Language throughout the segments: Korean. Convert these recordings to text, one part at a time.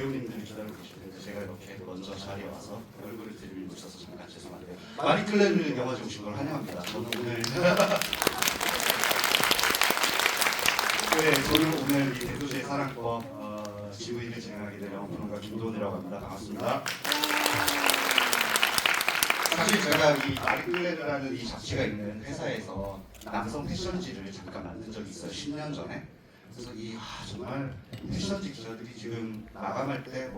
배우님들이 기다리고 계시는데 제가 이렇게 먼저 자리에 와서 얼굴을 들이밀고 있어서 잠깐 죄송한데요. 마리 클레르 영화제 오신 걸 환영합니다. 저는 오늘 저는 오늘 이 대도시의 사랑법 지구인을 진행하게 된 영화평론가 김도훈이라고 합니다. 반갑습니다. 사실 제가 이 마리 클레르라는 이 잡지가 있는 회사에서 남성 패션지를 잠깐 만든 적이 있어요. 10년 전에. 그래서 정말 패션지 기자들이 지금 나감할 때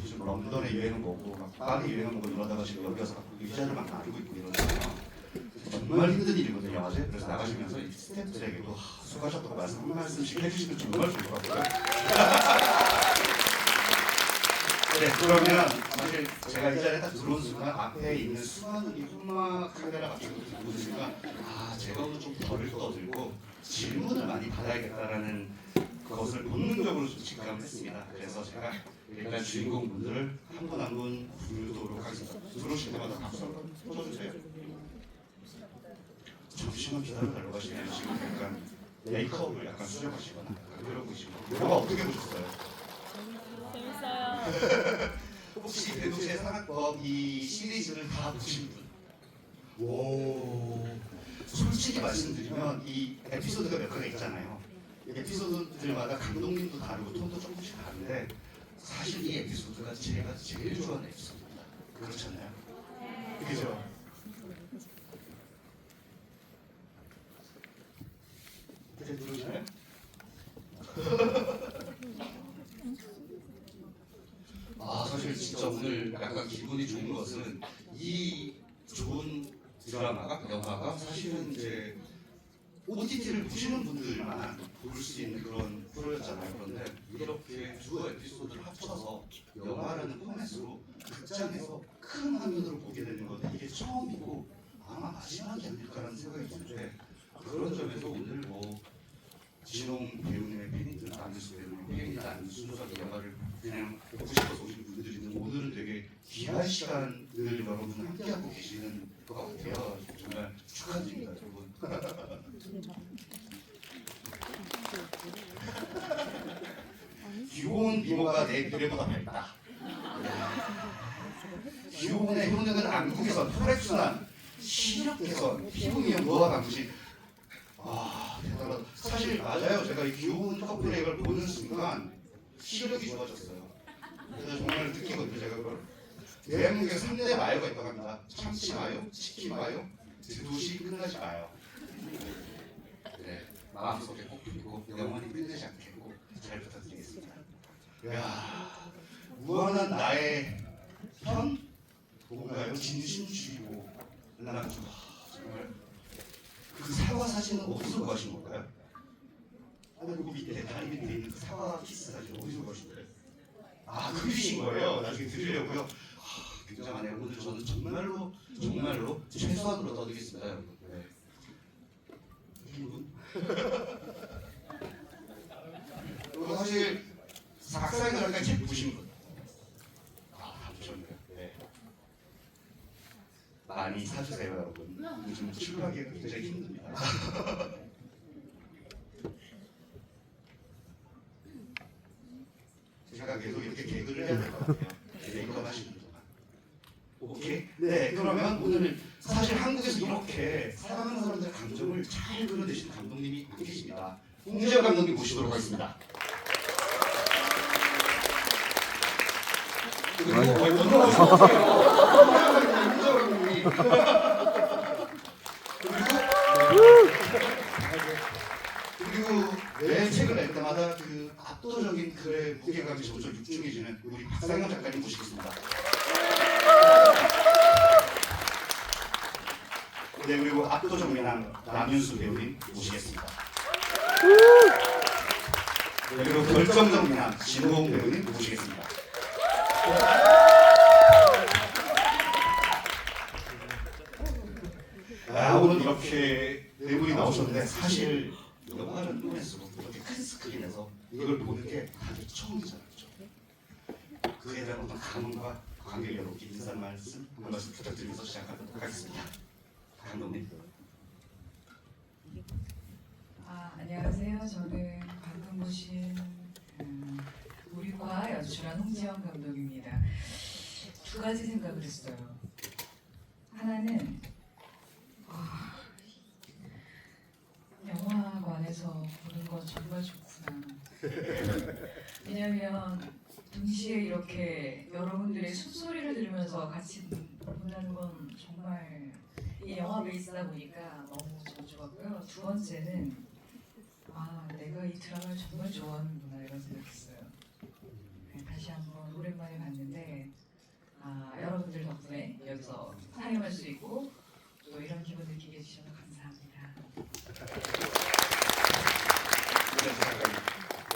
요즘 런던의 유행은 뭐고 막 파리 유행은 뭐고 이러다가 지금 여기 와서 의자를 막 나르고 있고 이러잖아요. 정말 힘든 일이거든요, 영화제. 그래서 나가시면서 이 스태프들에게도 수고하셨다고 한 말씀씩 해주시면 정말 좋을 것 같고요. 네, 그러면 사실 제가 이 자리에 딱 들어온 순간 앞에 있는 수많은 이 홈마 카메라 같은 것들 보는 순간 제가 오늘 좀 덜 떠들고 질문을 많이 받아야겠다라는 그것을 본능적으로 좀 직감을 했습니다. 그래서 제가 일단 주인공분들을 한 분 한 분 부르도록 하겠습니다. 들어오실 때마다 박수 한번 쳐주세요. 잠시만 기다려달라고 하시네요. 지금 약간 메이크업을 약간 수정하시거나 그러고 계시고 영화 어떻게 보셨어요? 재밌어요. 혹시 대도시의 사랑법 이 시리즈를 다 보신 분? 오, 솔직히 말씀드리면 이 에피소드가 몇 개가 있잖아요. 에피소드들마다 감독님도 다르고 톤도 조금씩 다른데 사실 이 에피소드가 제가 제일 좋아하는 에피소드입니다. 그렇지 않나요? 그죠? 이제 들으시나요? 사실 진짜 오늘 약간 기분이 좋은 것은 이 좋은 드라마가, 영화가 사실은 이제 OTT를 보시는 분들만 볼 수 있는 그런 프로였잖아요. 그런데 이렇게 두 에피소드를 합쳐서 영화라는 포맷으로 극장에서 큰 화면으로 보게 되는 건 이게 처음이고 아마 마지막이 아닐까라는 생각이 드는데 그런 점에서 오늘 진홍 배우님의 팬이든 안윤수 배우님의 팬이든 안윤수 조작의 영화를 그냥 보고 싶어서 오신 분들이든 오늘은 되게 귀한 시간을 여러분 함께하고 계시는 것 같아요. 정말 축하드립니다, 여러분. 귀여운 미모가 내 미래보다 밝다. 귀여운의 효능은 안국에선 혈액순환, 시력 개선, 피부 미용, 노화 방지. 대단하다. 사실 맞아요. 제가 이 귀여운 커플의 이걸 보는 순간 시력이 좋아졌어요. 그래서 정말 느끼거든요. 제가 그걸. 대한민국에 3대 마요가 있다고 합니다. 참치 마요, 치킨 마요, 대도시 끝나지 마요. 네, 마음속에 꼭 두고 영원히 끝내지 않겠고 잘 부탁드리겠습니다. 무한한 나의 편? 뭔가요? 진심주의고 정말 그 사과 사진은 어디서 구하신 건가요? 그리고 밑에 다리 밑에 있는 그 사과 키스 사진 어디서 구하신 거예요? 그리신 거예요? 나중에 드리려고요? 굉장하네요. 오늘 저는 정말로 최소한으로 떠드리겠습니다, 여러분. 네. 그리고 사실 박사님 잠깐 책 보신 분? 다 보셨네요. 네. 많이 사주세요, 여러분. 요즘 출발하기가 굉장히 힘듭니다. 제가 계속 이렇게 개그를 해야 될 것 같아요. 메이크업 하시는 동안. 오케이? 네, 그러면 오늘 사실 한국에서 이렇게 사랑하는 사람들의 감정을 잘 그려내시는 감독님이 안 계십니다. 홍지영 감독님 모시도록 하겠습니다. 그리고 매 책을 낼 때마다 그 압도적인 글의 무게감이 점점 육중해지는 우리 박상현 작가님 모시겠습니다. 네, 그리고 압도적 미남 남윤수 배우님 모시겠습니다. 네, 그리고 결정적 미남 진호홍 배우님 모시겠습니다. 오늘 이렇게 네 분이 나오셨는데 사실 영화를 보면서 이렇게 큰 스크린에서 이걸 보는 게 다들 처음이잖아요. 그에 대한 어떤 감흥과 관계를 여러분께 인사 말씀 한 말씀 부탁드리면서 시작하도록 하겠습니다. 감독님. 안녕하세요. 저는 방금 보신 우리과 연출한 출연한 홍지영 감독입니다. 두 가지 생각을 했어요. 하나는 영화관에서 보는 건 정말 좋구나. 왜냐면 동시에 이렇게 여러분들의 숨소리를 들으면서 같이 본다는 건 정말 이 영화 베이스다 보니까 너무 좋았고요. 두 번째는 내가 이 드라마를 정말 좋아하는구나 이런 생각했어요. 다시 한번 오랜만에 봤는데 여러분들 덕분에 여기서 촬영할 수 있고 또 이런 기분 느끼게 해주셔서 감사합니다.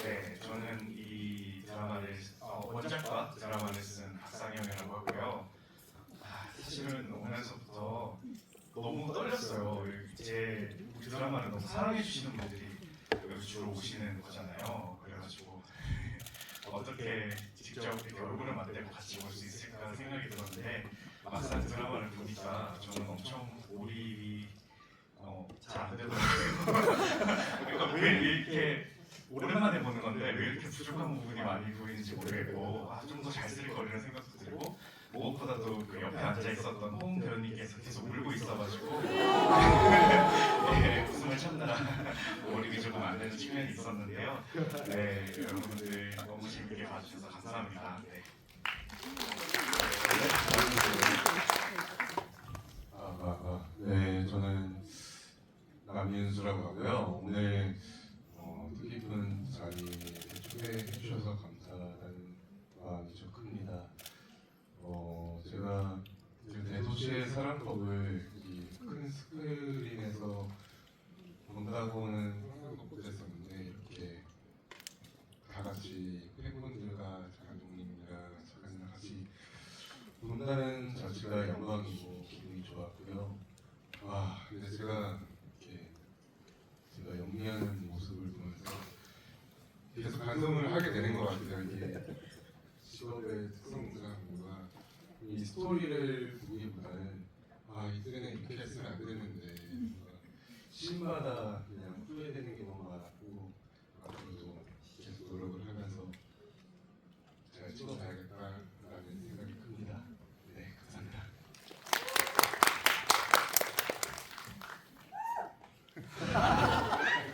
네, 저는 이 드라마를 원작과 드라마를 쓴 박상영이라고 하고요. 사실은 오면서부터 너무 떨렸어요. 우리 드라마를 너무 사랑해 주시는 분들이 여기 주로 오시는 거잖아요. 그래가지고 어떻게 직접 이렇게 얼굴을 맞대고 같이 볼 수 있을까 생각이 들었는데 막상 드라마를 보니까 저는 엄청 몰입이 잘 안 되더라고요. 그러니까 왜 이렇게 오랜만에 보는 건데 왜 이렇게 부족한 부분이 많이 보이는지 모르겠고 좀 더 잘 쓸 걸 이런 생각도 들고 무엇보다도 그 옆에 앉아 있었던 홍 배우님께서 계속 울고 있어가지고 네, 웃음을 참느라 몰입이 조금 안 되는 측면이 있었는데요. 네, 여러분들 너무 재밌게 봐주셔서 감사합니다. 네. 네, 저는 남윤수라고 하고요. 오늘 뜻깊은 자리에 초대해 주셔서 감사하다는 마음이 좀 큽니다. 제가 대도시의 사랑법을 이 큰 스크린에서 본다고는 상상도 못했었는데 이렇게 다 같이 팬분들과 감독님이랑 작가님이랑 같이 본다는 자체가 영광이고 기분이 좋았고요. 근데 제가 연기하는 모습을 보면서 계속 반성을 하게 되는 것 같아요. 이게 직업의 특성상 뭔가 이 스토리를 보기보다는 이때는 이렇게 했으면 안 되는데 뭔가 씬마다 그냥 후회되는 게 너무 많았고 앞으로도 계속 노력을 하면서 잘 찍어봐야겠다라는 생각이 큽니다. 네, 감사합니다.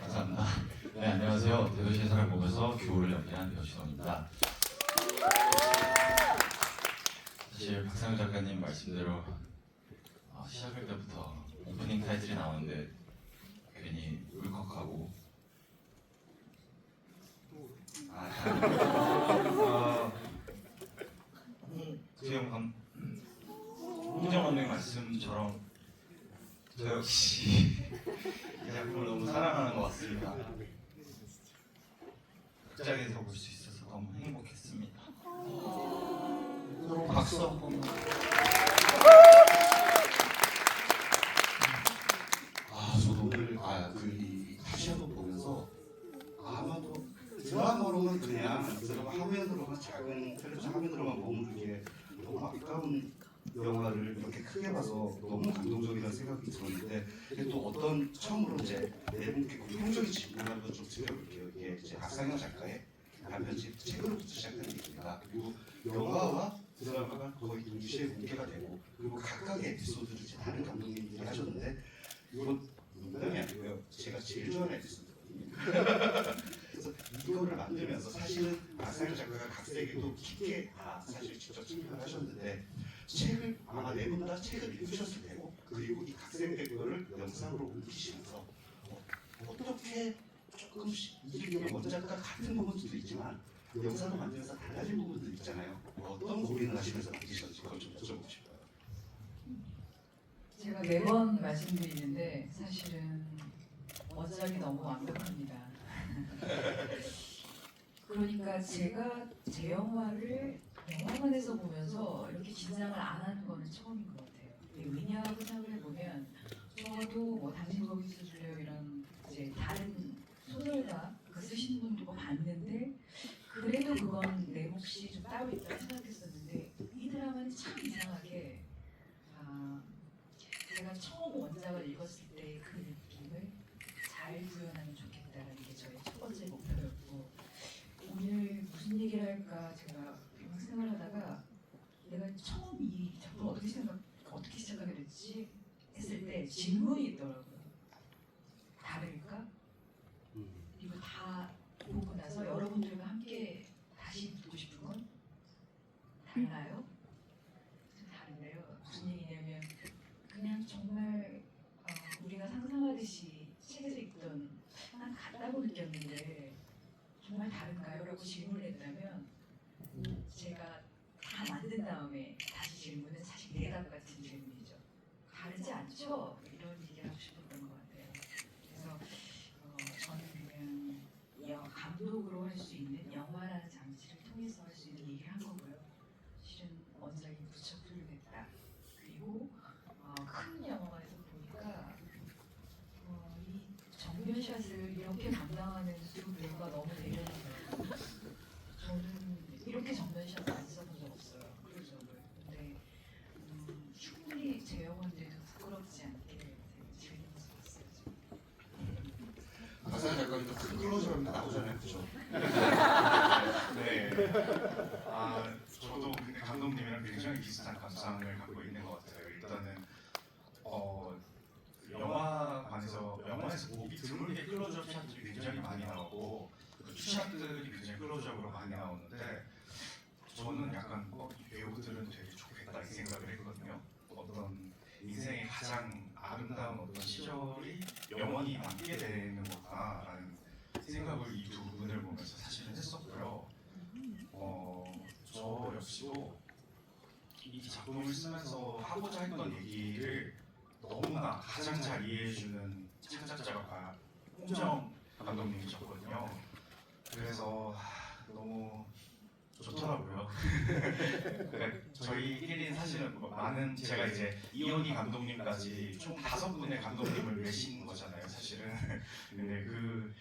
감사합니다. 네, 안녕하세요. 대도시의 사랑 보면서 교우를 연기한 여신원입니다. 사실 박상현 작가님 말씀대로 시작할 때부터 오프닝 타이틀이 나오는데 괜히 울컥하고 홍정 감독님 말씀처럼 저 역시 이 작품을 너무 사랑하는 것 같습니다. 극장에서 볼 수 있어서 너무 행복했습니다. 서로 박수 한 번만. 저도 오늘 다시 한번 보면서 아마도 드라마로는 그냥 드라마 화면으로만 작은 텔레비전 화면으로만 머무르기에 너무 아까운 영화를 이렇게 크게 봐서 너무 감동적이라는 생각이 들었는데 또 어떤 처음으로 이제 네 분께 공통적인 질문을 한번 좀 드려볼게요. 이게 이제 박상현 작가의 단편집 책으로부터 시작되는 얘기입니다. 그리고 영화와 드라마가 거의 동시에 공개가 되고 그리고 각각의 에피소드를 이제 다른 감독님들이 하셨는데 이건 농담이 아니고요. 제가 제일 좋아하는 에피소드거든요. 그래서 이거를 만들면서 사실은 박상현 작가가 각색에도 깊게 사실 직접 참여를 하셨는데 책을 아마 네 분 다 책을 읽으셨을 테고 그리고 이 각색된 거를 영상으로 옮기시면서 어떻게 조금씩 이게 원작과 같은 부분도 있지만 영상을 만들면서 달라진 부분도 있잖아요. 어떤 고민을 하시면서 만드셨는지 그걸 좀 여쭤보고 싶어요. 제가 매번 말씀드리는데 사실은 원작이 너무 완벽합니다. 그러니까 제가 제 영화를 영화관에서 보면서 이렇게 긴장을 안 하는 거는 처음인 것 같아요. 왜냐하고 생각을 해보면 저도 당신 거기 있어줄래요 이런 이제 다른 소설가 쓰신 분도 봤는데 그래도 그건 내 몫이 좀 따로 있다고 생각했었는데 이 드라마는 참 이상하게 제가 처음 원작을 읽었을 때 그 느낌을 잘 구현하면 좋겠다는 게 저의 첫 번째 목표였고 오늘 무슨 얘기를 할까 제가 해보려고 질문을 했다면 제가 다 만든 다음에 다시 질문은 사실 대답 같은 질문이죠. 다르지 않죠? 이런 얘기를 하고 싶었던 것 같아요. 그래서 저는 그냥 감독으로 할 수 있는 영화라는 장치를 통해서 할 수 있는 얘기를 한 거고요. 실은 원작이 무척 훌륭했다. 그리고 큰 영화에서 보니까 이 정면샷을 이렇게 감당하는 두 배우가 너무 대단해요. 저는 이렇게 정면샷 안 써본 적 없어요. 클로즈업을. 근데 충분히 제 영화인데도 부끄럽지 않게 되게 즐기면서 봤어요. 가사 작가님도 그 클로즈업이 나오잖아요, 그죠? 네. 저도 근데 감독님이랑 굉장히 비슷한 감상을 갖고 있는 것 같아요. 일단은 영화에서 보기 드물게 클로즈업 샷들이 굉장히 많이 나오고 그 투샷들이 굉장히 클로즈업으로 많이 나오는데 저는 약간 이 배우들은 되게 좋겠다 이 생각을 했거든요. 어떤 인생의 가장 아름다운 어떤 시절이 영원히 남게 되는 거다라는 생각을 이 두 분을 보면서 사실은 했었고요. 저 역시도 이 작품을 쓰면서 하고자 했던 얘기를 너무나 가장 잘 이해해주는 창작자가 홍정 감독님이셨거든요. 그래서 너무 좋더라고요. 그러니까 저희 1인 사실은 많은 제가 이제 이현희 감독님까지 총 5분의 감독님을 외신 거잖아요, 사실은. 근데 그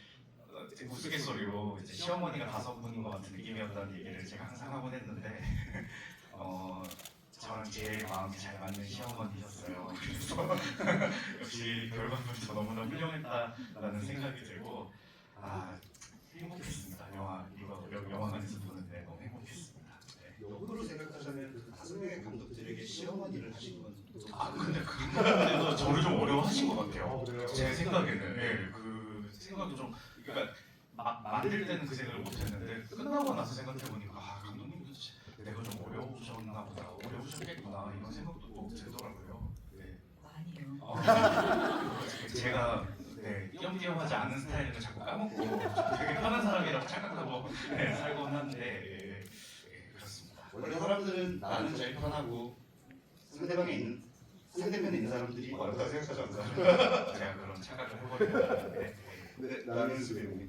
우스갯소리로 이제 시어머니가 5분인 것 같은 느낌이었다는 얘기를 제가 항상 하곤 했는데 저랑 제일 마음이 잘 맞는 시어머니셨어요. 그래서 역시 결과물도 너무나 훌륭했다라는 생각이 들고 행복했습니다. 영화관에서 보는데 너무 행복했습니다. 네. 역으로 생각하자면 그 5명의 감독들에게 시어머니를 하신 건 근데 그분께서 저를 좀 어려워하신 것 같아요. 제 생각에는 그 생각이 좀 그러니까 만들 때는 그 생각을 못했는데 끝나고 나서 생각해 보니까 감독님 내가 좀 어려우셨나 보다, 어려우셨겠구나 이런 생각도 꼭 들더라고요. 네. 많이요. 제가 띄엄띄엄하지 않은 스타일을 자꾸 까먹고 되게 편한 사람이라고 착각하고 살곤 하는데 그렇습니다. 원래 사람들은 나는 제일 편하고 상대면에 있는 사람들이 어렵다고 생각하지 않나요? 제가 그런 착각을 해버렸는데 네, 나은수 배우님.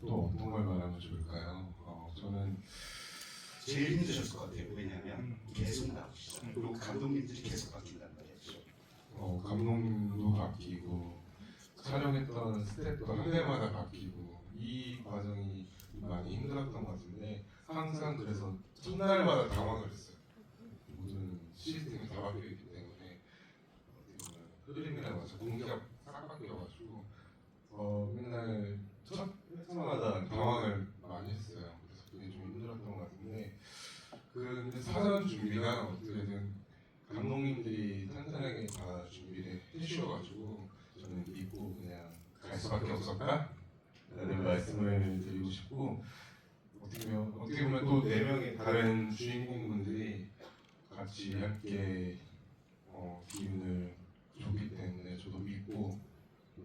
또 어떤 걸 말하면 좋을까요? 저는 제일 힘드셨을 것 같아요. 왜냐하면 계속 나오시죠. 그리고 감독님들이 계속 바뀐단 말이죠. 감독님도 바뀌고 촬영했던 스태프도 한 대마다 바뀌고 이 과정이 많이 힘들었던 것 같은데 항상 그래서 첫날마다 당황을 했어요. 모든 시스템이 다 바뀌어 있기 때문에 흐름이랑 맞춰 공기가 싹 바뀌어가지고 맨날 첫 회차마다 당황을 많이 했어요. 그래서 그게 좀 힘들었던 것 같은데 근데 사전 준비가 어떻게든 감독님들이 탄탄하게 다 준비를 해주셔가지고 저는 믿고 그냥 갈 수밖에 없었다 라는 말씀을 드리고 싶고 어떻게 보면 또 4명의 다른 주인공분들이 같이 함께 기운을 줬기 때문에 저도 믿고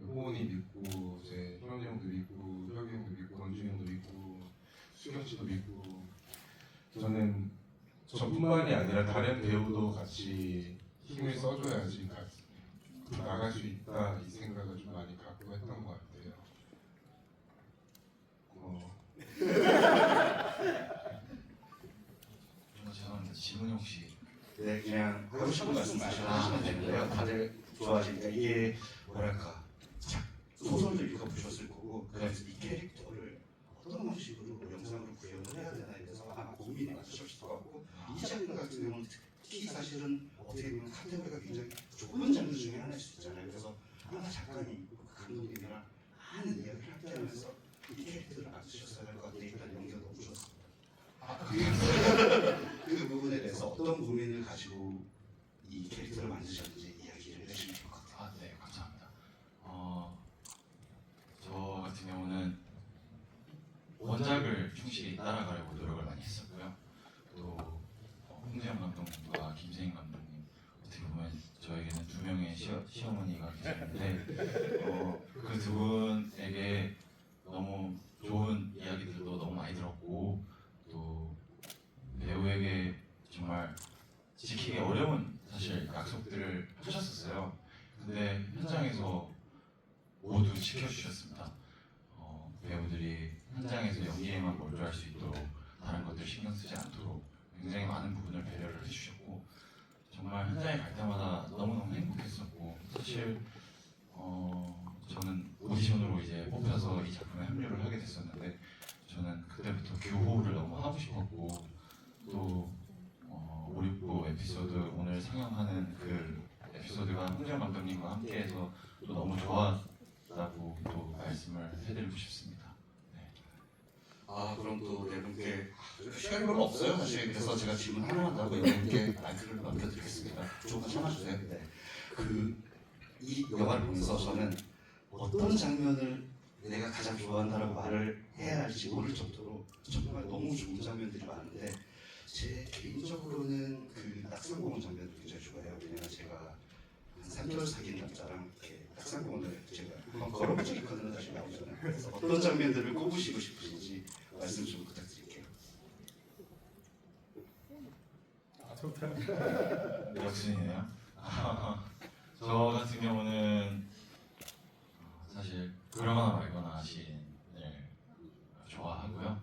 호원이 믿고 제 현이 형도 믿고 혁이 형도 믿고 원준이 형도 믿고 수경 씨도 믿고 저는 저뿐만이 아니라 다른 배우도 같이 힘을 써줘야지 나갈 수 있다 이 생각을 좀 많이 갖고 했던 것 같아요. 죄송합니다. 질문이 혹시 네, 그냥 하고 싶은 말씀 하시면 되는데요. 다들 좋아하시니까 이게 뭐랄까 소설도 읽어보셨을 거고 그래서 이 캐릭터를 어떤 방식으로 영상으로 구현을 해야 되나 해서 아마 고민이 많으셨을 것 같고 이 장르 같은 경우는 특히 사실은 어떻게 보면 카테고리가 굉장히 좁은 장르 중에 하나일 수 있잖아요. 그래서 아마 작가님, 감독님이랑 많은 이야기를 함께 하면서 이 캐릭터를 만드셨어야 할 것 같아요. 일단 연기가 너무 좋았습니다. 그 부분에 대해서 어떤 고민을 가지고 이 캐릭터를 만드셨는지 이야기를 해주시면 좋을 것 같아요. 네, 감사합니다. 저 같은 경우는 원작을 충실히 따라가려고 노력을 많이 했었고요. 또 홍재영 감독님과 김세인 감독님 어떻게 보면 저에게는 2명의 시어머니가 계시는데 그 두 분에게 너무 지키기 어려운 사실 약속들을 하셨었어요. 근데 현장에서 모두 지켜주셨습니다. 배우들이 현장에서 연기에만 몰두할 수 있도록 다른 것들 신경 쓰지 않도록 굉장히 많은 부분을 배려를 해주셨고 정말 현장에 갈 때마다 너무너무 행복했었고 사실 저는 오디션으로 이제 뽑혀서 이 작품에 합류를 하게 됐었는데 저는 그때부터 교호를 너무 하고 싶었고 또 569 에피소드 오늘 상영하는 그 에피소드가 홍재영 감독님과 함께해서 또 너무 좋았다고 또 말씀을 해드리고 싶습니다. 그럼 또 네 분께 시간이 별로 없어요 사실. 그래서 제가 질문 하나만 더 하고 여러분께 마이크를 넘겨드리겠습니다. 조금 참아주세요. 네. 이 영화를 보면서 저는 어떤 장면을 내가 가장 좋아한다라고 말을 해야 할지 모를 정도로 정말 너무 좋은 장면들이 많은데 제 개인적으로는 그 낙산공원 장면을 굉장히 좋아해요. 왜냐면 제가 한 3개월 사귄 남자랑 이렇게 낙산공원을 제가 한번 걸어본 적이 있거든요. 다시 나오잖아요. 그래서 어떤 장면들을 꼽으시고 싶으신지 말씀 좀 부탁드릴게요. 역순이네요. 저 같은 경우는 사실 그러거나 말거나 시인을 좋아하고요.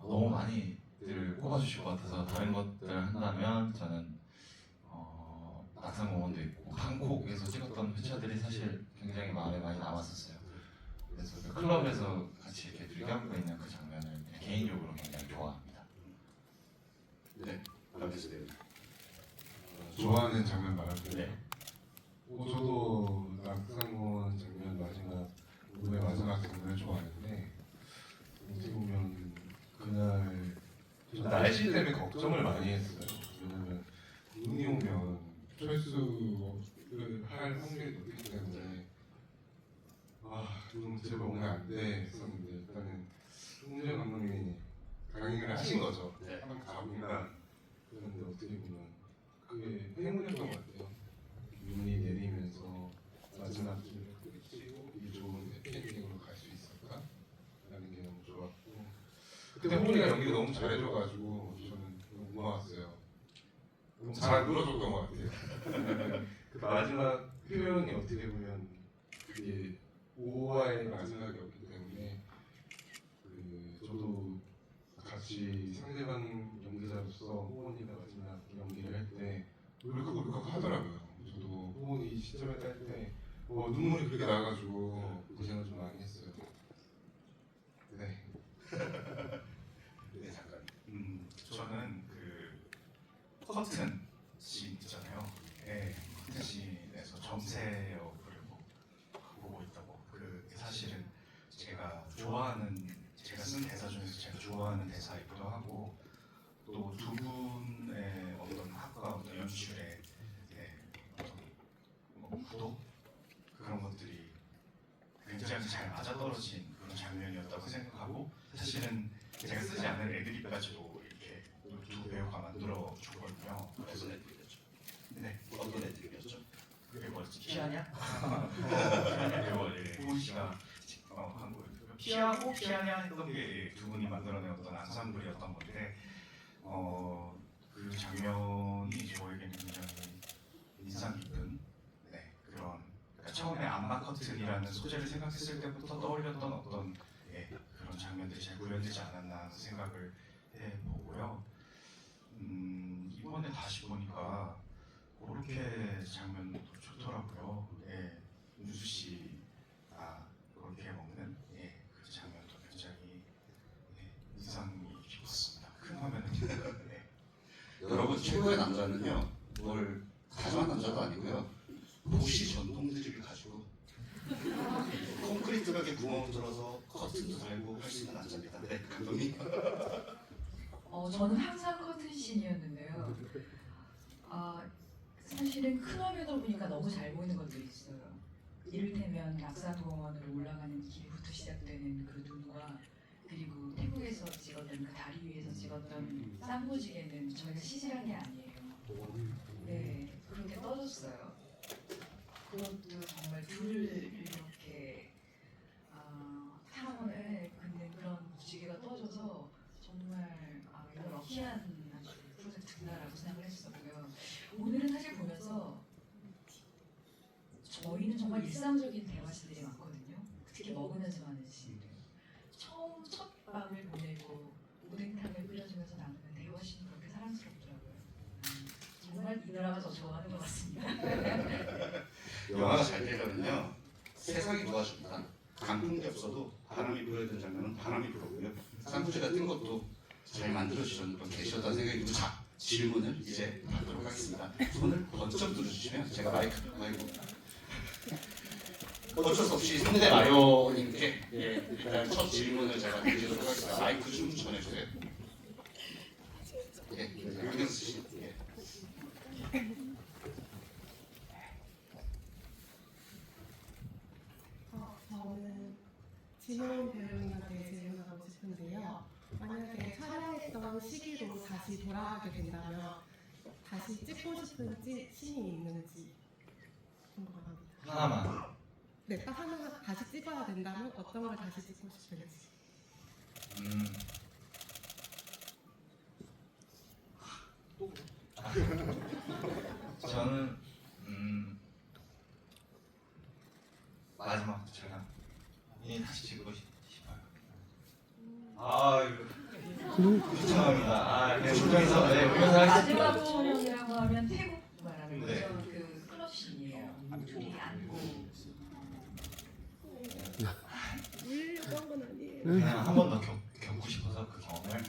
너무 많이들 꼽아주실 것 같아서 다른 것들 한다면 저는 낙산공원도 있고 방콕에서 찍었던 회차들이 사실 굉장히 마음에 많이 남았었어요. 그래서 그 클럽에서 같이 이렇게 둘이 껴안고 있는 그 장면을 개인적으로 굉장히 좋아합니다. 네, 안녕하세요. 네. 좋아하는 장면 말할게요. 네. 저도 낙산공원 장면 마지막 무대 마지막 장면을 좋아하는데 어떻게 보면 그날 좀 날씨 때문에 걱정을 많이 했어요. 왜냐면 눈이 오면 철수를 할 확률이 높기 때문에 좀 제발 오면 안 돼 했었는데 일단은 홍재 감독님이 강행을 하신 거죠. 네. 한번 가보니까 그런데 어떻게 보면 그게 행운이었던 것 같아요. 눈이 내리면서 마지막 줄을 끝이고 이게 좋은 해피엔딩으로 갈 수 있었다라는 게 너무 좋았고 그때 홍훈이가 연기를 너무 잘해줘가지고 저는 너무 고마웠어요. 너무 잘 눌러줬던 것 같아요. 그 마지막 표현이 어떻게 보면 그게 5화의 마지막이었기 때문에 저도 같이 상대방 연기자로서 호원이가 마지막 연기를 할 때 울컥울컥 하더라고요. 저도 호원이 시점에 딸 때 눈물이 그렇게 나가지고 고생을 좀 많이 했어요. 네. 네, 잠깐. 저는 그 커튼 씬 있잖아요. 네, 커튼 씬에서 점세 역을 보고 있다고. 그 사실은 제가 쓴 대사 중에서 제가 좋아하는 대사이기도 하고 또 두 분의 어떤 학과 어떤 연출의 어떤 구도 그런 것들이 굉장히 잘 맞아떨어진 그런 장면이었다고 생각하고 사실은 제가 쓰지 않은 애드립까지도 이렇게 두 배우가 만들어 주거든요. 어떤 애들이었죠? 네, 어떤 애들이었죠? 그게 뭐였지? 피하냐? 피하냐 배우 호은 씨가 한 거예요. 피하고 피하냐 했던 게 두 분이 만들어낸 어떤 앙상블이었던 건데 그 장면이 저에게는 굉장히 인상 깊은 그런 그러니까 처음에 암막 커튼이라는 소재를 생각했을 때부터 떠올렸던 어떤 그런 장면들이 잘 구현되지 않았나 생각을 해보고요. 이번에 다시 보니까 그렇게 장면도 좋더라고요. 윤수 씨가 그렇게 먹는 그 장면도 굉장히 인상이 깊었습니다. 큰 화면을 보니까. 여러분 최고의 남자는요 뭘 다정한 남자도 아니고요 도시 전통들을 가지고 콘크리트 벽에 구멍을 뚫어서 커튼도 달고 할 수 있는 남자입니다. 네, 감독님. 저는 항상 커튼신이었는데요. 사실은 큰 화면으로 보니까 너무 잘 보이는 것들이 있어요. 이를테면 낙산공원으로 올라가는 길부터 시작되는 그 눈과 그리고 태국에서 찍었던 그 다리 위에서 찍었던 쌍무지개는 저희가 CG한 게 아니에요. 네, 그렇게 떠졌어요. 그것도 정말 둘을 이렇게 타원을 긋는 그런 무지개가 떠져서 정말 이거 럭키한 프로젝트구나라고 생각을 했었고요. 오뎅탕을 끓여주면서 나누는 대화신이 그렇게 사랑스럽더라고요. 정말 이 드라마 저 좋아하는 것 같습니다. 영화가 잘 되려면요 세상이 도와줍니다. 강풍이 없어도 바람이 불어야 되는 장면은 바람이 불어고요. 쌍구제가 뜬 것도 잘 만들어주셨던 계셨다는 생각이 들고 자 질문을 이제 받도록 하겠습니다. 손을 번쩍 들어주시면 제가 아이고 어쩔 수 없이 상대 마요님께 일단 첫 질문을 제가 드리도록 하겠습니다. 마이크 좀 전해주세요. 안경 쓰시. 저는 진원 배우님한테 질문하고 싶은데요. 만약에 촬영했던 시기로 다시 돌아가게 된다면 다시 찍고 싶은 씬이 있는지 궁금합니다. 하나만. 네, 딱 하나 다시 찍어야 된다면 어떤 걸 다시 찍고 싶은지. 저는 마지막 촬영이 다시 찍고 싶어요. 아 이거 죄송합니다. 울면서 하겠습니다. 마지막 촬영이라고 하면 태국 말하는 거죠. 네. 그 클럽씬이에요. 둘이 안고 울려던 건 아니에요. 그냥 한 번 더 겪고 싶어서 그 경험을.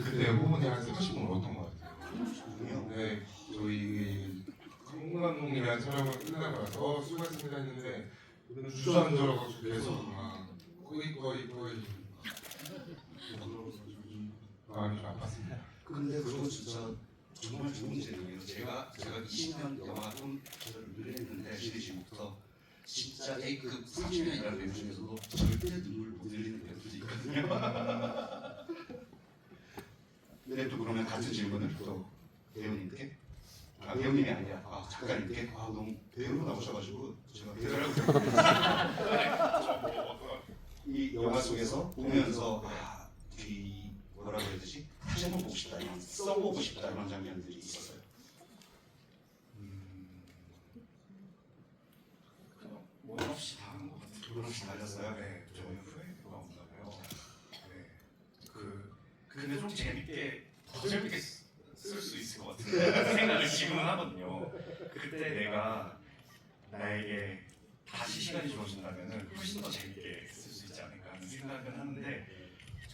그때 후보님 한 30분 울었던 것 같아요. 네, 저희 홍 감독님이랑 촬영을 끝나고 나서 수고했습니다 했는데 주저앉아가지고 계속 막 거의 마음이 좀 아팠습니다. 근데 그거 진짜 정말 좋은 재능이에요. 제가 20년 영화 콘서트를 했는데 시리즈부터 진짜 A급 30년이라는 배우 중에서도 절대 눈물 못 흘리는 배우들이 있거든요. 근데 또 그러면 같은 질문을 또 배우님께 배우님이 아니라 작가님께 너무 배우로 나오셔가지고 제가 배우라고 이 영화 속에서 보면서 이 뭐라고 해야 되지? 다시 한번 보고 싶다 이런 써보고 싶다 이런 장면들이 있었어요. 뭐 없이 다 한 것 같아요. 그런 없이 달렸어요. 네, 전혀 후회가 없나 봐요. 네, 근데 좀 재밌게 더 재밌게 쓸 수 있을 것 같은 생각을 지금은 하거든요. 그때 내가 나에게 다시 시간이 주어진다면은 훨씬 더 재밌게 쓸 수 있지 않을까 하는 생각은 하는데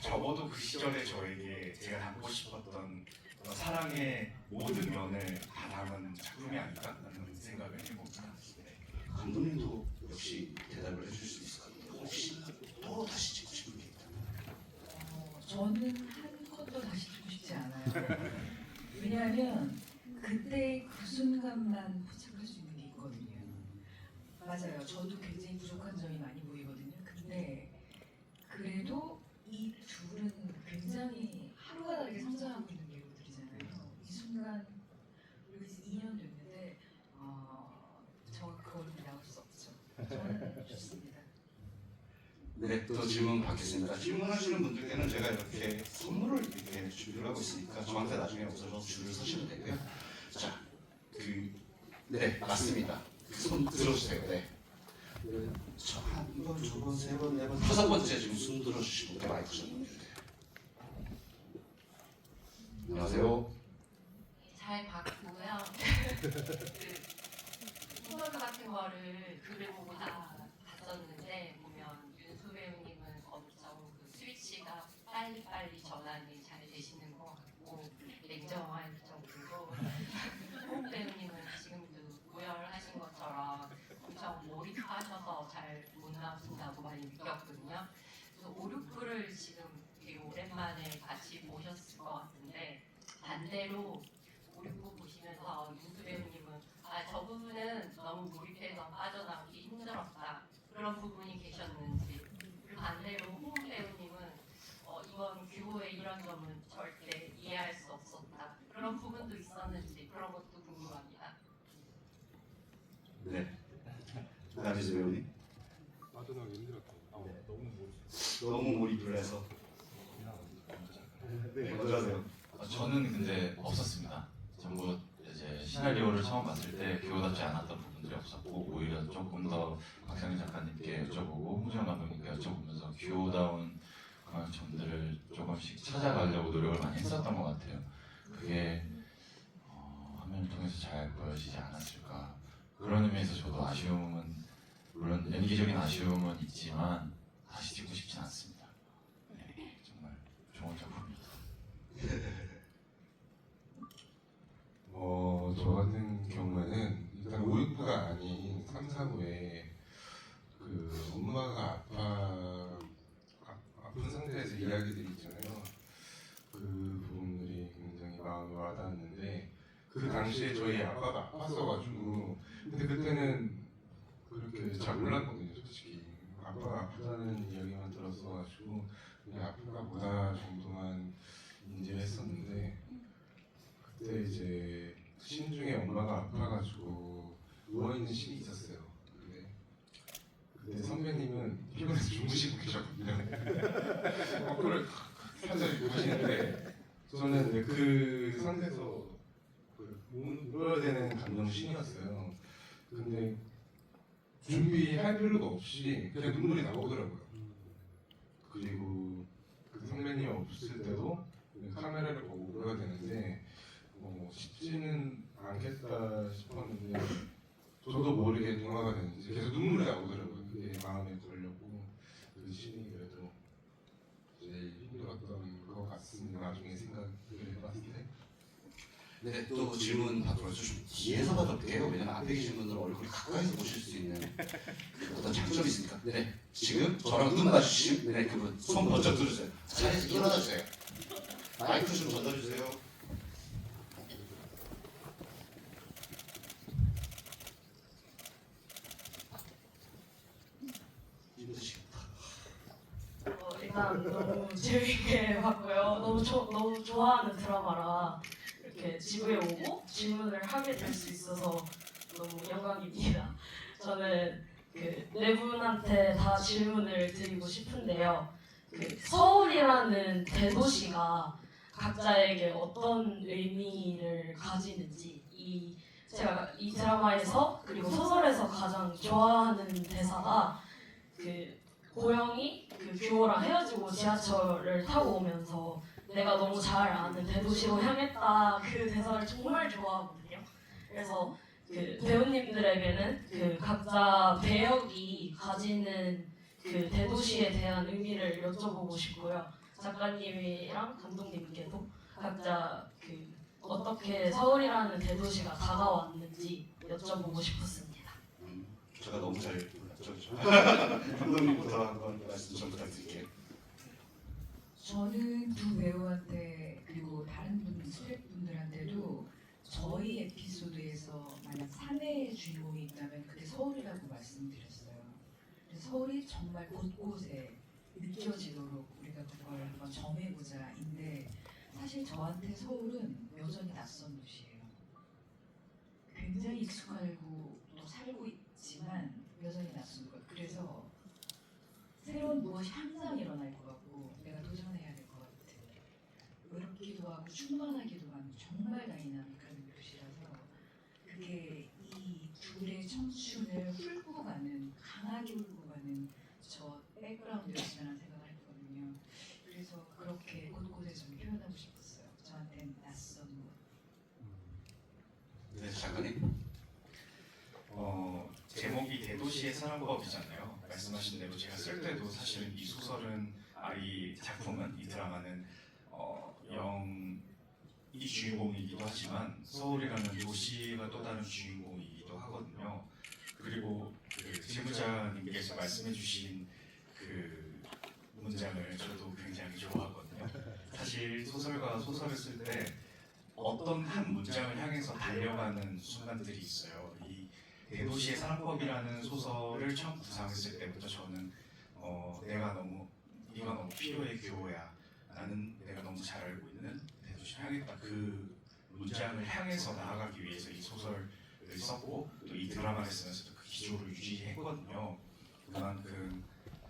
적어도 그 시절에 저에게 제가 담고 싶었던 어떤 사랑의 모든 면을 다 담은 작품이 아닐까라는 생각을 해봅니다. 네. 감독님도 역시 대답을 해줄 수 있을 것 같아요. 혹시 또 다시 찍고 싶은 게 있다면? 저는 한 컷도 다시 찍고 싶지 않아요. 왜냐하면 그때 그 순간만 포착할 수 있는 게 있거든요. 맞아요. 저도 굉장히 부족한 점이 많이 보이거든요. 근데 그래도 이 둘은 굉장히 하루가 다르게 성장하고 있는 배우들이잖아요. 이 순간 우리가 이제 2년 됐는데 저 그거를 나올 수 없죠. 저는 좋습니다. 네, 또 질문 받겠습니다. 질문하시는 분들께는 제가 이렇게 선물을 이렇게 준비를 하고 있으니까 저한테 나중에 오셔서 줄을 서시면 되고요. 자, 네, 맞습니다. 손 들어주세요. 네. 한 번, 두 번, 세 번, 네 번, 다섯 번째 지금 손 들어주시고 마이크 좀 주세요. 안녕하세요. 잘 봤고요. 콘서트 같은 거를 글을 보고 다 봤었는데 보면 윤수 배우님은 엄청 그 스위치가 빨리빨리 전환이 잘 되시는 것 같고 냉정할 정도로 홍 배우님은 지금도 모열하신 것처럼 엄청 몰입하셔서 잘 못 나오신다고 많이 느꼈거든요. 그래서 5, 6부를 지금 되게 오랜만에 같이 보셨을 것 같은데 반대로 5, 6부 보시면서 윤수 배우님은 저 부분은 너무 몰입해서 빠져나오기 힘들었다 그런 부분이 계셨는지 그리고 반대로 홍 배우님은 이번 규호의 이런 점은 절대 이해할 수 없었다 그런 부분도 있었는지 그런 것도 궁금합니다. 네. 나비스 배우님. 빠져나가기 힘들었다. 너무 몰입을 해서. 네, 먼저 하세요. 저는 근데 없었습니다. 전부 이제 시나리오를 처음 봤을 때 기호답지 않았던 부분들이 없었고 오히려 조금 더 박상희 작가님께 여쭤보고 홍정 감독님께 여쭤보면서 귀여다운 그런 점들을 조금씩 찾아가려고 노력을 많이 했었던 것 같아요. 그게 화면을 통해서 잘 보여지지 않았을까. 그런 의미에서 저도 아쉬움은 물론 연기적인 아쉬움은 있지만 다시 찍고 싶진 않습니다. 네, 정말 좋은 작품입니다. 저 같은 경우에는 일단 569가 아닌 3, 4부에 그 엄마가 아픈 상태에서 이야기들이 있잖아요. 그 부분들이 굉장히 마음에 와닿았는데 그 당시에 저희 아빠가 아팠어가지고 근데 그때는 그렇게 잘 몰랐거든요, 솔직히. 아빠가 아프다는 이야기만 들었어가지고 그게 아픈가 보다 정도만 인지했었는데 그때 이제 신 중에 엄마가 아파가지고 누워있는 신이 있었어요. 근데 그때 선배님은 피곤해서 주무시고 계셨거든요. 그걸 살짝 보시는데 저는 이제 그 상태에서 울어야 되는 감정신이었어요. 근데 준비할 필요도 없이 그냥 눈물이 나오더라고요. 그리고 그 선배님 없을 때도 카메라를 보고 울어야 되는데 쉽지는 않겠다 싶었는데 저도 모르게 동화가 되는지 계속 눈물이 나오더라고요. 그게 마음에 걸렸고 그 신이 그래도 제일 힘들었던 것 같습니다. 나중에 생각을 해봤을 때. 네, 또 질문 받도록 하죠. 좀 뒤에서 받아도 돼요. 왜냐면 앞에 계신 분들은 얼굴이 가까이서 보실 수 있는 어떤 장점이 있으니까. 네, 지금 저랑 눈 마주치신 네, 그분 손 번쩍 들으세요. 자리에서 일어나 주세요. 마이크 좀 전달해 주세요. 힘드시겠다. 일단 너무 재밌게 봤고요. 너무 좋아하는 드라마라 이렇게 지구에 오고 질문을 하게 될 수 있어서 너무 영광입니다. 저는 네 분한테 다 질문을 드리고 싶은데요. 서울이라는 대도시가 각자에게 어떤 의미를 가지는지 제가 이 드라마에서 그리고 소설에서 가장 좋아하는 대사가 고영이 규호랑 헤어지고 지하철을 타고 오면서 내가 너무 잘 아는 대도시로 향했다 그 대사를 정말 좋아하거든요. 그래서 배우님들에게는 각자 배역이 가지는 대도시에 대한 의미를 여쭤보고 싶고요. 작가님이랑 감독님께도 각자 어떻게 서울이라는 대도시가 다가왔는지 여쭤보고 싶었습니다. 제가 너무 잘 몰랐죠. 감독님부터 한번 말씀 좀 부탁드릴게요. 저는 두 배우한테 그리고 다른 수객분들한테도 저희 에피소드에서 만약 3회의 주인공이 있다면 그게 서울이라고 말씀드렸어요. 그래서 서울이 정말 곳곳에 느껴지도록 우리가 그걸 한번 정해보자인데 사실 저한테 서울은 여전히 낯선 도시예요. 굉장히 익숙하고 또 살고 있지만 여전히 낯선 것. 그래서 새로운 무엇이 항상 일어날 것 같고 내가 도전해야 될 것 같은 외롭기도 하고 충만하기도 한 정말 다이나믹한 도시라서 그게 이 둘의 청춘을 훑고 가는 강하게 훑고 가는 저 백그라운드였으면 하는 생각을 했거든요. 그래서 그렇게 곳곳에 좀 표현하고 싶었어요. 저한테는 낯선 것. 네, 작가님. 제목이 대도시의 사랑법이잖아요. 말씀하신 대로 제가 쓸 때도 사실은 이 소설은 이 작품은 이 드라마는 영이 주인공이기도 하지만 서울이라는 도시가 또 다른 주인공이기도 하거든요. 그리고 실무자님께서 말씀해주신 그 문장을 저도 굉장히 좋아하거든요. 사실 소설가 소설을 쓸 때 어떤 한 문장을 향해서 달려가는 순간들이 있어요. 이 대도시의 사랑법이라는 소설을 처음 구상했을 때부터 저는 네가 너무 필요해 규호야. 나는 내가 너무 잘 알고 있는 대도시를 향했다. 그 문장을 향해서 나아가기 위해서 이 소설을 썼고 또 이 드라마를 쓰면서도 그 기조를 유지했거든요. 그만큼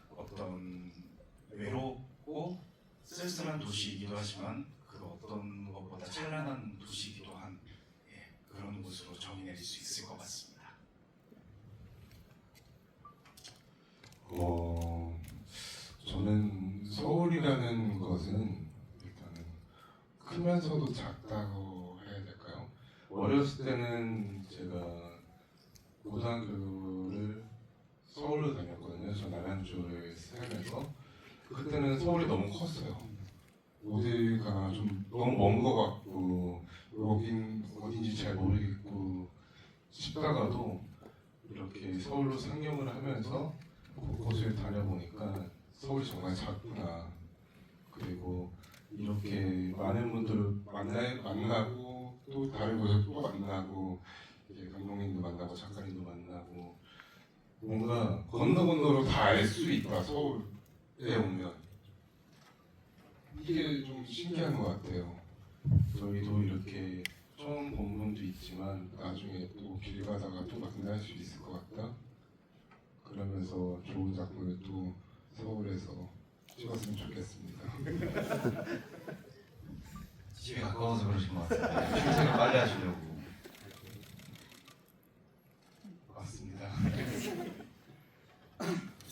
어떤 외롭고 쓸쓸한 도시이기도 하지만 그 어떤 것보다 찬란한 도시이기도 한 그런 곳으로 정의 내릴 수 있을 것 같습니다. 크면서도 작다고 해야 될까요? 어렸을 때는 제가 고등학교를 서울로 다녔거든요. 저 남양주에 살면서 그때는 서울이 너무 컸어요. 어디가 좀 너무 먼 것 같고 여긴 어딘지 잘 모르겠고 싶다가도 이렇게 서울로 상경을 하면서 곳곳을 다녀보니까 서울이 정말 작구나. 그리고 이렇게 많은 분들 만나고 또 다른 곳에서 또 만나고 이제 감독님도 만나고 작가님도 만나고 뭔가 건너건너로 다 알 수 있다. 서울에 오면 이게 좀 신기한 것 같아요. 저희도 이렇게 처음 본 분도 있지만 나중에 또 길 가다가 또 만날 수 있을 것 같다. 그러면서 좋은 작품을 또 서울에서 찍었으면 좋겠습니다. 집이 가까워서 그러신 것 같은데 출퇴근 빨리 하시려고. 맞습니다.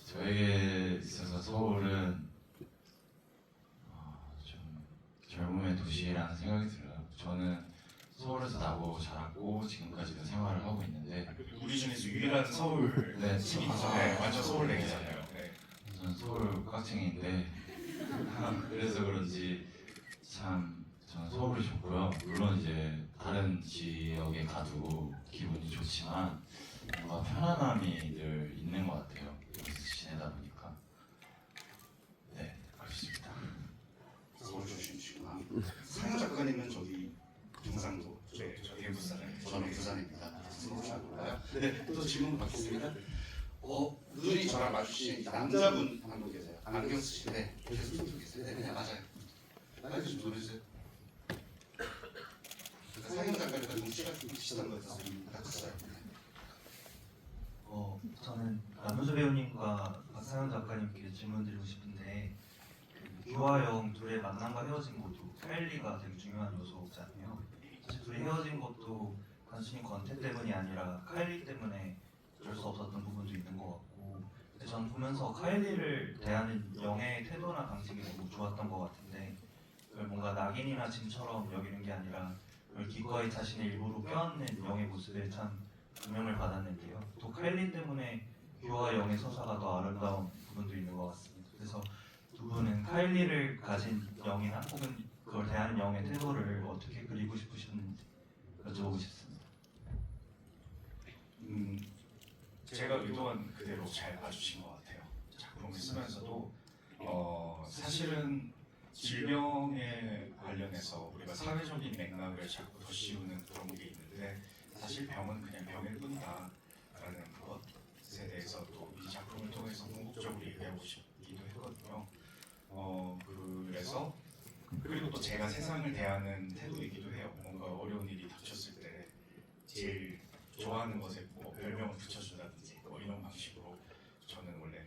저에게 있어서 서울은 좀 젊음의 도시라는 생각이 들어요. 저는 서울에서 나고 자랐고 지금까지도 생활을 하고 있는데 우리 중에서 유일한 서울 네, 네, 완전 서울 얘기잖아요. 네. 저는 서울 깍쟁이인데 그래서 그런지 참 저는 서울이 좋고요. 물론 이제 다른 지역에 가도 기분이 좋지만 뭔가 편안함이 늘 있는 것 같아요. 여기서 지내다 보니까. 네, 그렇습니다. 서울 출신이시구나. 상현 작가님은 저기 경상도. 네, 저 대구 사람이에요. 저는 부산입니다. 서울 잘 몰라요. 네, 또 질문 받겠습니다. 눈이 저랑 마주치신 이 남자분 한 분 계세요. 안경 쓰시는데 계속 손들고 계세요. 네, 맞아요. 마이크 좀 돌려주세요. 상현 작가님과 눈치가 좀 비슷한 것 같아서 좀 닦았어요. 저는 남효주 배우님과 박상현 작가님께 질문드리고 싶은데 유아영 둘의 만남과 헤어짐 모두 카일리가 되게 중요한 요소잖아요. 사실 둘이 헤어진 것도 단순히 권태 때문이 아니라 카일리 때문에 어쩔 수 없었던 부분도 있는 것 같고, 근데 전 보면서 카일리를 대하는 영의 태도나 방식이 너무 좋았던 것 같은데 그걸 뭔가 낙인이나 짐처럼 여기는 게 아니라 그걸 기꺼이 자신의 일부로 껴안는 영의 모습에 참 감명을 받았는데요. 또 카일리 때문에 유와 영의 서사가 더 아름다운 부분도 있는 것 같습니다. 그래서 두 분은 카일리를 가진 영이나 혹은 그걸 대하는 영의 태도를 어떻게 그리고 싶으셨는지 여쭤보고 싶습니다. 제가 의도한 그대로 잘 봐주신 것 같아요. 작품을 쓰면서도 사실은 질병에 관련해서 우리가 사회적인 맥락을 자꾸 더 씌우는 그런 게 있는데 사실 병은 그냥 병일 뿐이다라는 것에 대해서 또 이 작품을 통해서 궁극적으로 얘기하고 싶기도 했거든요. 그래서 그리고 또 제가 세상을 대하는 태도이기도 해요. 뭔가 어려운 일이 닥쳤을 때 제일 좋아하는 것에 뭐 별명을 붙여준다든지 뭐 이런 방식으로 저는 원래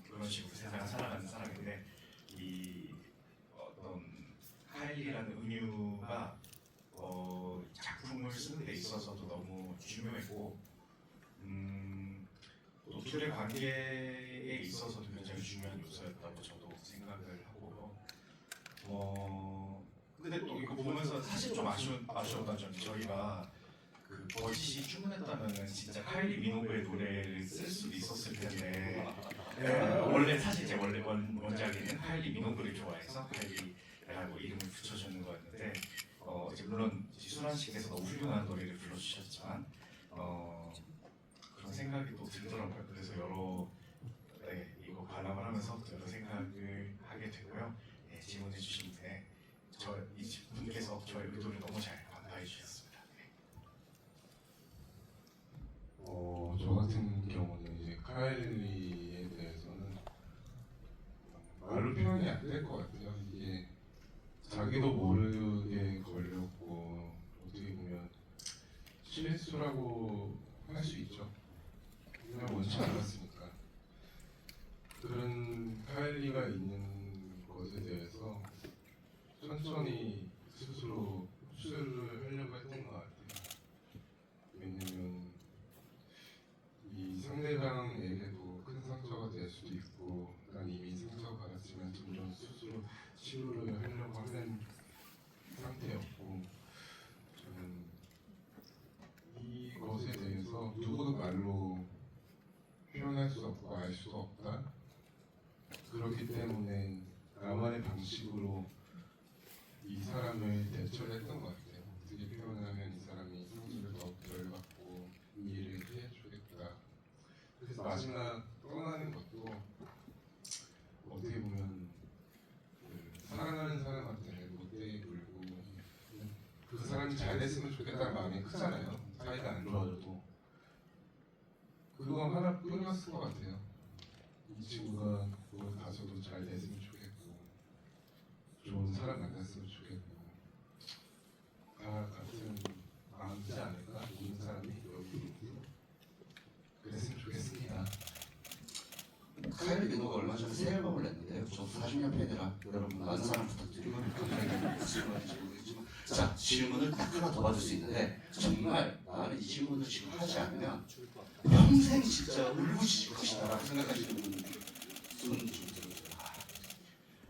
그런 식으로 세상을 살아가는 사람인데 이 어떤 카일리라는 은유가 작품을 쓰는 데 있어서도 너무 중요했고 또 둘의 관계에 있어서도 굉장히 중요한 요소였다고 저도 생각을 하고요. 근데 또 이거 보면서 사실 좀 아쉬웠던 점이 저희가 그 버짓이 충분했다면은 진짜 카일리 미노그의 노래를 쓸 수도 있었을 텐데 원래 사실 제 원래 원작에는 카일리 미노그를 좋아해서 카일리라고 이름을 붙여주는 거였는데 이제 물론 수란식에서 너무 훌륭한 노래를 불러주셨지만 그런 생각이 또 들더라고요. 그래서 이거 관람을 하면서 여러 생각을 하게 되고요. 네, 질문해 주신 이분께서 저의 의도를 너무 잘 간파해 주셨습니다. 네. 저 같은 경우는 이제 카일리에 대해서는 말로 표현이 안 될 것 같아요. 이게 자기도 모르게 걸렸고 어떻게 보면 실수라고 할 수 있죠. 그냥 원치 않았으니까. 그런 카일리가 있는 것에 대해서 천천히 스스로 흡수를 하려고 했던 것 같아요. 왜냐면 이 상대방에게도 큰 상처가 될 수도 있고 난 이미 상처받았지만 점점 스스로 치료를 하려고 하는 상태였고 수가 없다. 그렇기 때문에 나만의 방식으로 이 사람을 대처를 했던 것 같아요. 어떻게 표현하면 이 사람이 상처를 더 덜 받고 이해를 해주겠다. 그래서 마지막 떠나는 것도 어떻게 보면 그 사랑하는 사람한테 못되게 굴고 그 사람이 잘 됐으면 좋겠다는 마음이 크잖아요. 사이가 안 좋아져도 그거 하나뿐이었을 것 같아요. 이 친구가 거기 가서도 잘 됐으면 좋겠고 좋은 사람 만났으면 좋겠고 다 같은 마음이지 않을까? 모든 사람이 여기 그랬으면 좋겠습니다. 카일리 민호가 얼마 전에 새 앨범을 냈는데요. 저도 40년 팬이라 여러분 많은 사랑 부탁드리고 감사하게 무슨 말인지 모르겠지만 자, 질문을 딱 하나 더 받을 수 있는데 정말 나는 이 질문을 지금 하지 않으면 평생 진짜 울부짖을 것이다 라고 생각하시는 분은 좀 들어요.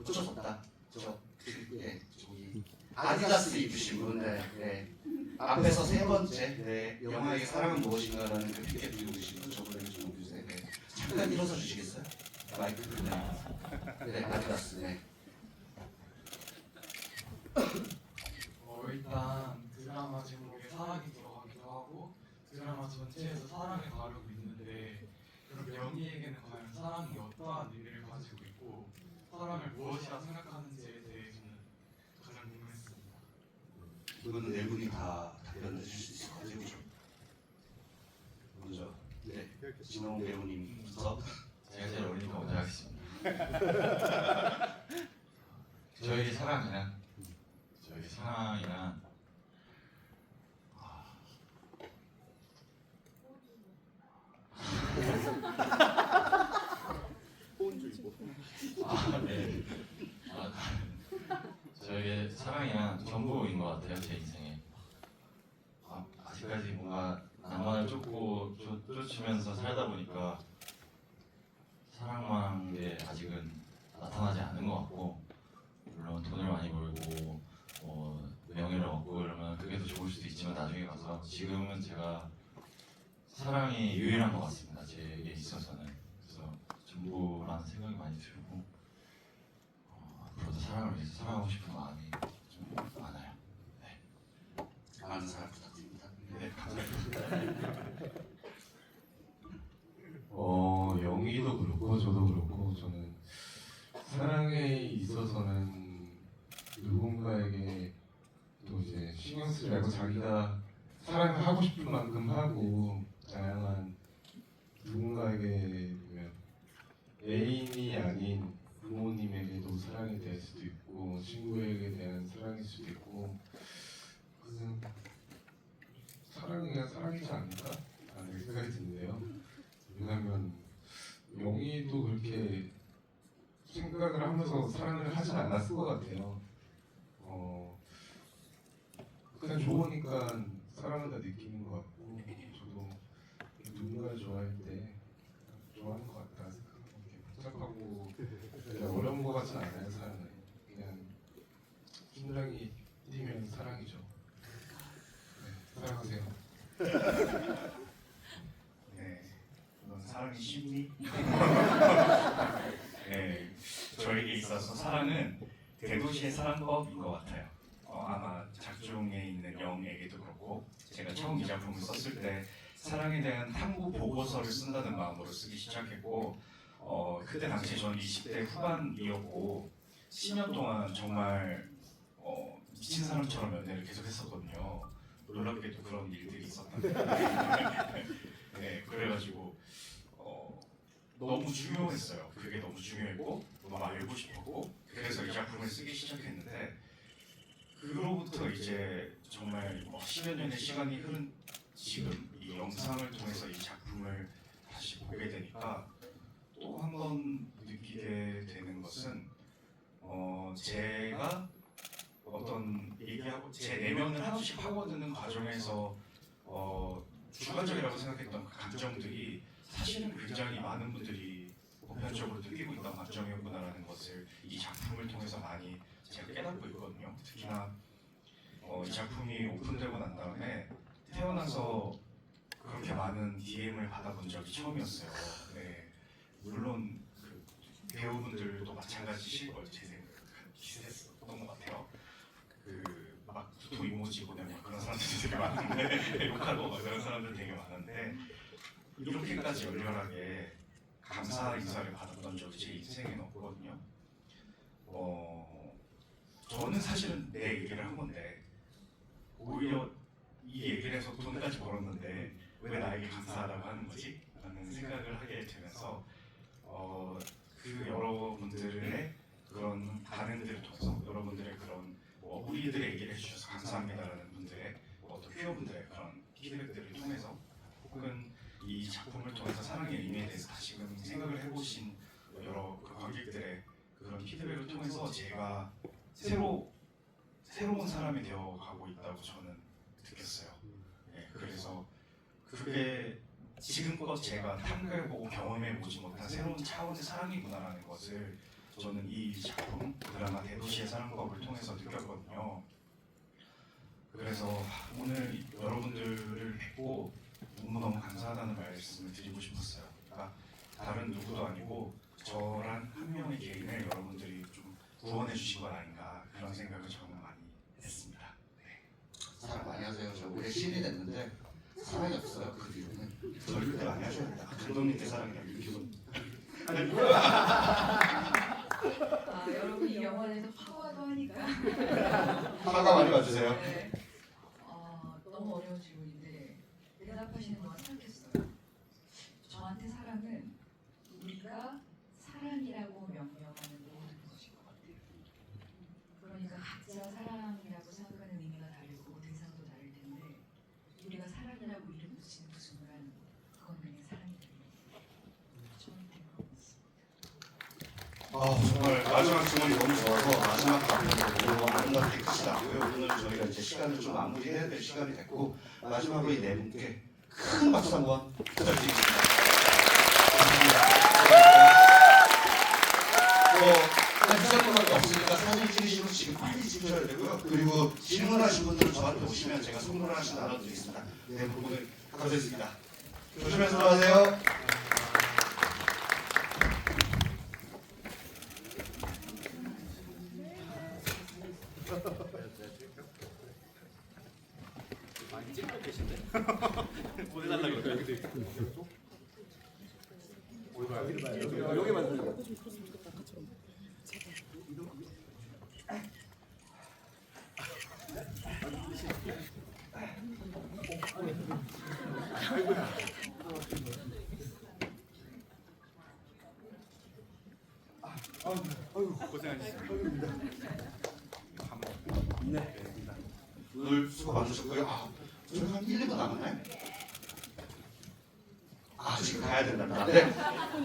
어쩔 수 없다. 저기 아디다스 입으신 분, 네. 앞에서 세 번째, 네. 영화의 사랑은 무엇인가라는 그 피켓 들고 계신 분, 저분에게 좀 주세요. 네. 잠깐 일어서 주시겠어요? 마이크. 네, 아디다스. 네. 일단 드라마 제목에 사랑이 들어가기도 하고 드라마 전체에서 사랑을 다루고 있는데 그럼 명희에게는 과연 사랑이 어떠한 의미를 가지고 있고 사랑을 무엇이라 생각하는지에 대해서는 가장 궁금했습니다. 이거는 네 분이 다 답변해 주실 수 있을 것 같아요. 그죠? 먼저, 네. 진홍 배우님부터. 제가 제일 어리니까 먼저 하겠습니다. 저희 사랑이란 네. 저에게 사랑이란 전부인 것 같아요. 제 인생에. 아직까지 뭔가 낭만을 쫓으면서 살다 보니까 사랑만한 게 아직은 나타나지 않는 것 같고, 물론 돈을 많이 벌고 명예를 얻고 그러면 그게 더 좋을 수도 있지만 나중에 가서 지금은 제가 사랑이 유일한 것 같습니다. 제게 있어서는. 그래서 전부라는 생각이 많이 들고 앞으로도 사랑을 위해서 살아가고 싶은 마음이 좀 많아요. 네. 많은 사랑 부탁드립니다. 네, 감사합니다. 영희도 그렇고 저도 그렇고 저는 사랑에 있어서는 누군가에게 또 이제 신경 쓰지 말고 자기가 사랑을 하고 싶은 만큼 하고 다양한 누군가에게 보면 애인이 아닌 부모님에게도 사랑이 될 수도 있고 친구에게 대한 사랑일 수도 있고 그냥 사랑이 그냥 사랑이지 않을까 라는 생각이 드는데요. 왜냐하면 영희도 그렇게 생각을 하면서 사랑을 하진 않았을 것 같아요. 그냥 좋으니까 사랑을 다 느끼는 것 같고 저도 누군가를 좋아할 때 좋아하는 것 같다 생각하고 이렇게 복잡하고 어려운 것 같진 않아요. 사랑은 그냥 심장이 뛰면 사랑이죠. 네, 사랑하세요. 네, 넌 사랑이 쉽니? 네, 저에게 있어서 사랑은 대도시의 사랑법인 것 같아요. 아마 작중에 있는 영에게도 그렇고 제가 처음 이 작품을 썼을 때 사랑에 대한 탐구 보고서를 쓴다는 마음으로 쓰기 시작했고 그때 당시에 저는 20대 후반이었고 10년 동안 정말 미친 사람처럼 연애를 계속 했었거든요. 놀랍게도 그런 일들이 있었는데 네, 그래가지고 너무 중요했어요. 그게 너무 중요했고 너무 알고 싶었고 그래서 이 작품을 쓰기 시작했는데 그로부터 이제 정말 10여 년의 시간이 흐른 지금 이 영상을 통해서 이 작품을 다시 보게 되니까 또 한 번 느끼게 되는 것은 제가 어떤 얘기하고 제 내면을 하나씩 파고드는 과정에서 주관적이라고 생각했던 그 감정들이 사실은 굉장히 많은 분들이 보편적으로 느끼고 있던 감정이었구나라는 것을 이 작품을 통해서 많이 제가 깨닫고 있거든요. 특히나 이 작품이 오픈되고 난 다음에 태어나서 그렇게 많은 DM을 받아본 적이 처음이었어요. 네. 물론 마찬가지실 거예요. 제 생각 비슷했었던 것 같아요. 막 구토 이모지 보내고 그런 사람들이 되게 많은데 욕하고 막 그런 사람들 되게 많은데 이렇게까지 열렬하게 감사 인사를 받았던 적이 제 인생에는 없거든요. 저는 사실은 내 얘기를 한 건데 오히려 이 얘기를 해서 돈까지 벌었는데 왜 나에게 감사하다고 하는 거지? 라는 생각을 하게 되면서 그 여러분들의 그런 반응들을 통해서 여러분들의 그런 우리들의 얘기를 해주셔서 감사합니다라는 분들의 어떤 큐어분들의 그런 피드백들을 통해서 혹은 이 작품을 통해서 사랑의 의미에 대해서 다시금 생각을 해보신 여러 그 관객들의 그런 피드백을 통해서 제가 새로운 사람이 되어가고 있다고 저는 느꼈어요. 네, 그래서 그게 지금껏 제가 탐구해보고 경험해보지 못한 새로운 차원의 사랑이구나라는 것을 저는 이 작품 드라마 대도시의 사랑법을 통해서 느꼈거든요. 그래서 오늘 여러분들을 뵙고 너무너무 감사하다는 말씀을 드리고 싶었어요. 그러니까 다른 누구도 아니고 저란 한 명의 개인을 여러분들이 좀 구원해 주신 건 아닌가 그런 생각을 정말 많이 했습니다. 네. 사랑 많이 하세요. 저 올해 신이 됐는데 사랑이 없어요. 그 뒤로는 절대 많이 하셔야 된다. 감독님께 사랑이라 기분. 여러분 이 영화에서 화가도 하니까 화가 많이 봐주세요. 네. 너무 어려운 질문인데 대답하시는 동안 생각했어요. 저한테 사랑은 우리가 사랑이라고 명명하는 모든 것인 것 같아요. 그러니까 각자 사랑이라고 생각하는 의미가 다르고 대상도 다를 텐데 우리가 사랑이라고 이름 붙이는 그 순간 그건 그냥 사랑이 되는 거예요. 저한테 그런 것 같습니다. 정말 마지막 질문이 너무 좋아서 마지막 답변으로 아름답게 끝이 났고요. 오늘 저희가 이제 시간을 좀 마무리해야 될 시간이 됐고 마지막으로 이 네 분께 큰 박수 한번 부탁드리겠습니다. 휴대폰밖에 없으니까 사진 찍으시고 지금 빨리 찍으셔야 되고요. 그리고 질문하신 분들은 저한테 오시면 제가 선물 하나씩 나눠드리겠습니다. 네, 부분을 감사드리겠습니다. 조심해서 들어가세요. 많이 찍고 계신데? 보내달라고 그러요. 여기만 고생하셨습니다. 네. 오늘 수고 많으셨고요. 저희 한 1, 2분 남았나요? 지금 가야 된답니다. 네.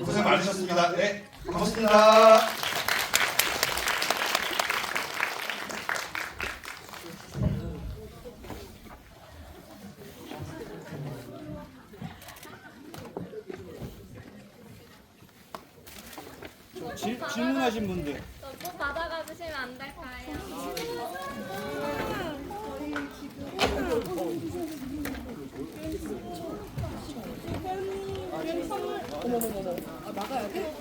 고생 많으셨습니다. 네. 고맙습니다. 질문하신 분들. 꼭 받아가 주시면 안 될까요? 어머머머머. 나가야 돼?